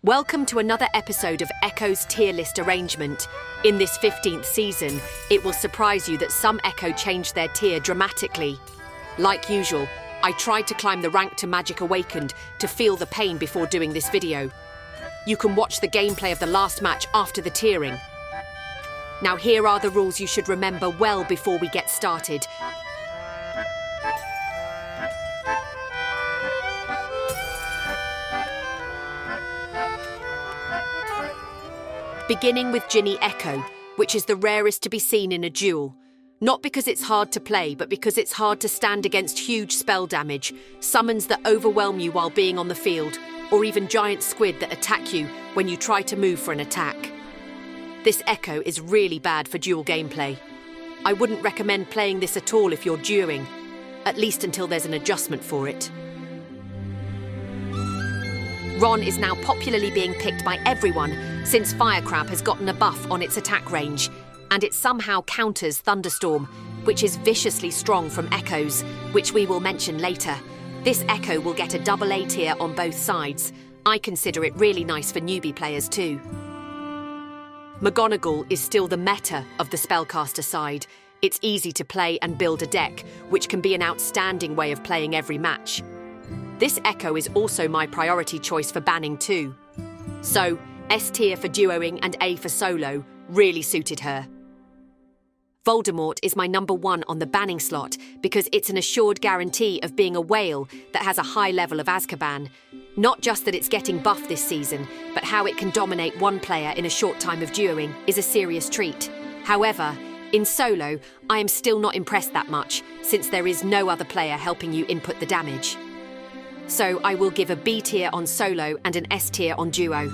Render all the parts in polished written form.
Welcome to another episode of Echo's tier list arrangement. In this 15th season, it will surprise you that some Echo changed their tier dramatically. Like usual, I tried to climb the rank to Magic Awakened to feel the pain before doing this video. You can watch the gameplay of the last match after the tiering. Now here are the rules you should remember well before we get started. Beginning with Ginny Echo, which is the rarest to be seen in a duel. Not because it's hard to play, but because it's hard to stand against huge spell damage, summons that overwhelm you while being on the field, or even giant squid that attack you when you try to move for an attack. This Echo is really bad for duel gameplay. I wouldn't recommend playing this at all if you're dueling, at least until there's an adjustment for it. Ron is now popularly being picked by everyone since Firecrab has gotten a buff on its attack range, and it somehow counters Thunderstorm, which is viciously strong from Echoes, which we will mention later. This Echo will get a AA tier on both sides. I consider it really nice for newbie players too. McGonagall is still the meta of the spellcaster side. It's easy to play and build a deck, which can be an outstanding way of playing every match. This Echo is also my priority choice for banning too. So, S tier for duoing and A for solo really suited her. Voldemort is my number one on the banning slot because it's an assured guarantee of being a whale that has a high level of Azkaban. Not just that it's getting buffed this season, but how it can dominate one player in a short time of duoing is a serious treat. However, in solo, I am still not impressed that much since there is no other player helping you input the damage. So I will give a B tier on solo and an S tier on duo.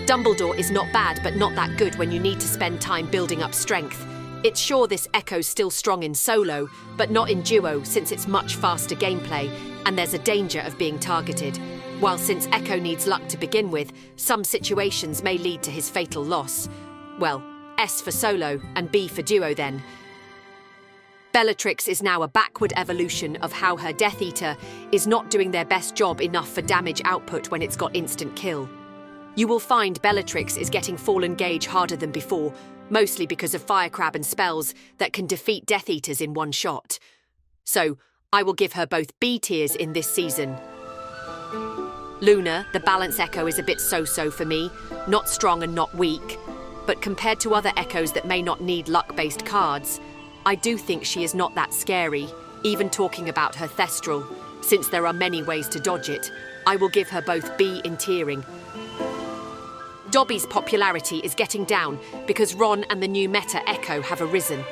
Dumbledore is not bad, but not that good when you need to spend time building up strength. It's sure this Echo's still strong in solo, but not in duo since it's much faster gameplay and there's a danger of being targeted. While since Echo needs luck to begin with, some situations may lead to his fatal loss. Well, S for solo and B for duo then. Bellatrix is now a backward evolution of how her Death Eater is not doing their best job enough for damage output when it's got instant kill. You will find Bellatrix is getting Fallen Gauge harder than before, mostly because of Firecrab and spells that can defeat Death Eaters in one shot. So, I will give her both B tiers in this season. Luna, the balance Echo, is a bit so-so for me, not strong and not weak. But compared to other Echoes that may not need luck-based cards, I do think she is not that scary, even talking about her Thestral. Since there are many ways to dodge it, I will give her both B in tiering. Dobby's popularity is getting down because Ron and the new meta Echo have arisen.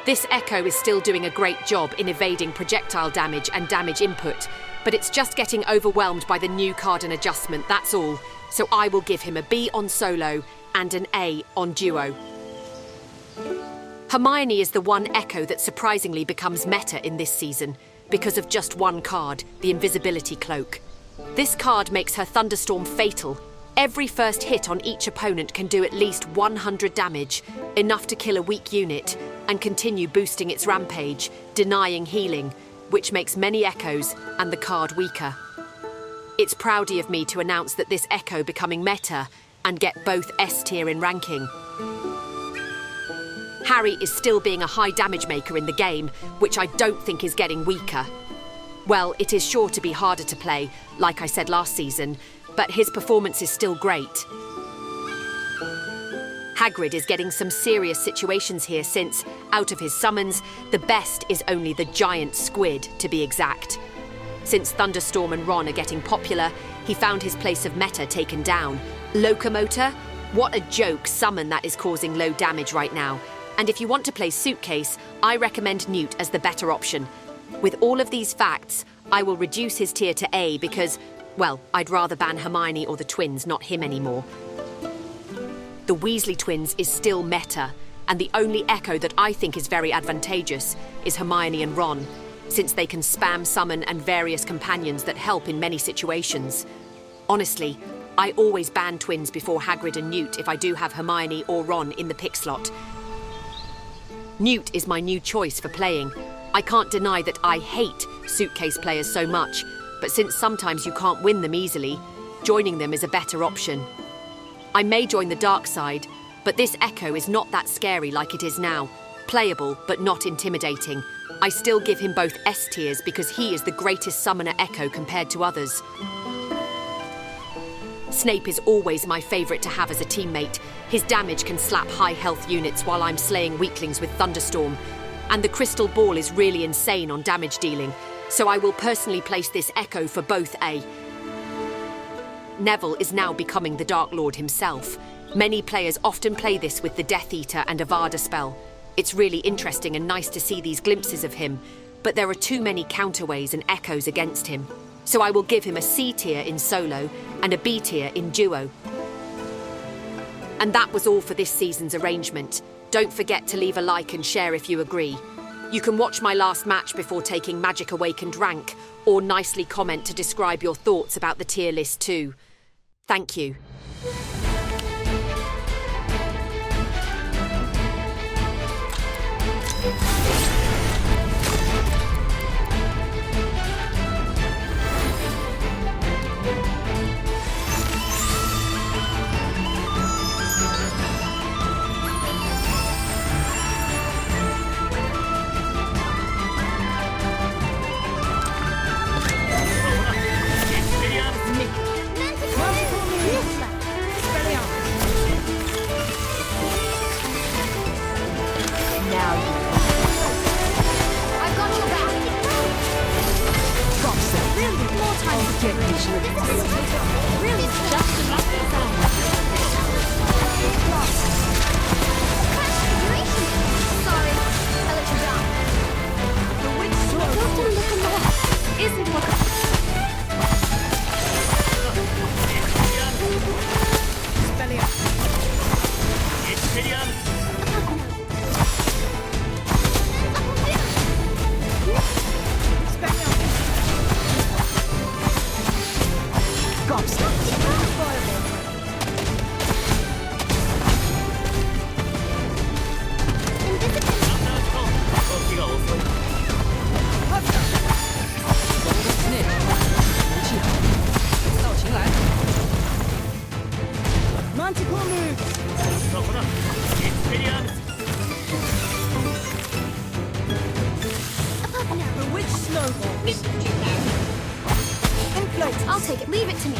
This Echo is still doing a great job in evading projectile damage and damage input, but it's just getting overwhelmed by the new card and adjustment, that's all. So I will give him a B on solo and an A on duo. Hermione is the one Echo that surprisingly becomes meta in this season because of just one card, the Invisibility Cloak. This card makes her Thunderstorm fatal. Every first hit on each opponent can do at least 100 damage, enough to kill a weak unit, and continue boosting its rampage, denying healing, which makes many Echoes and the card weaker. It's proudy of me to announce that this Echo becoming meta and get both S tier in ranking. Harry is still being a high damage maker in the game, which I don't think is getting weaker. Well, it is sure to be harder to play, like I said last season, but his performance is still great. Hagrid is getting some serious situations here since, out of his summons, the best is only the giant squid, to be exact. Since Thunderstorm and Ron are getting popular, he found his place of meta taken down. Locomotor? What a joke summon that is causing low damage right now. And if you want to play Suitcase, I recommend Newt as the better option. With all of these facts, I will reduce his tier to A because, well, I'd rather ban Hermione or the twins, not him anymore. The Weasley twins is still meta, and the only Echo that I think is very advantageous is Hermione and Ron, since they can spam summon and various companions that help in many situations. Honestly, I always ban twins before Hagrid and Newt if I do have Hermione or Ron in the pick slot. Newt is my new choice for playing. I can't deny that I hate Suitcase players so much, but since sometimes you can't win them easily, joining them is a better option. I may join the dark side, but this Echo is not that scary like it is now. Playable, but not intimidating. I still give him both S tiers because he is the greatest summoner Echo compared to others. Snape is always my favourite to have as a teammate. His damage can slap high health units while I'm slaying weaklings with Thunderstorm. And the Crystal Ball is really insane on damage dealing, so I will personally place this Echo for both A. Neville is now becoming the Dark Lord himself. Many players often play this with the Death Eater and Avada spell. It's really interesting and nice to see these glimpses of him, but there are too many counterways and echoes against him. So I will give him a C tier in solo and a B tier in duo. And that was all for this season's arrangement. Don't forget to leave a like and share if you agree. You can watch my last match before taking Magic Awakened rank, or nicely comment to describe your thoughts about the tier list too. Thank you. I'll take it. Leave it to me.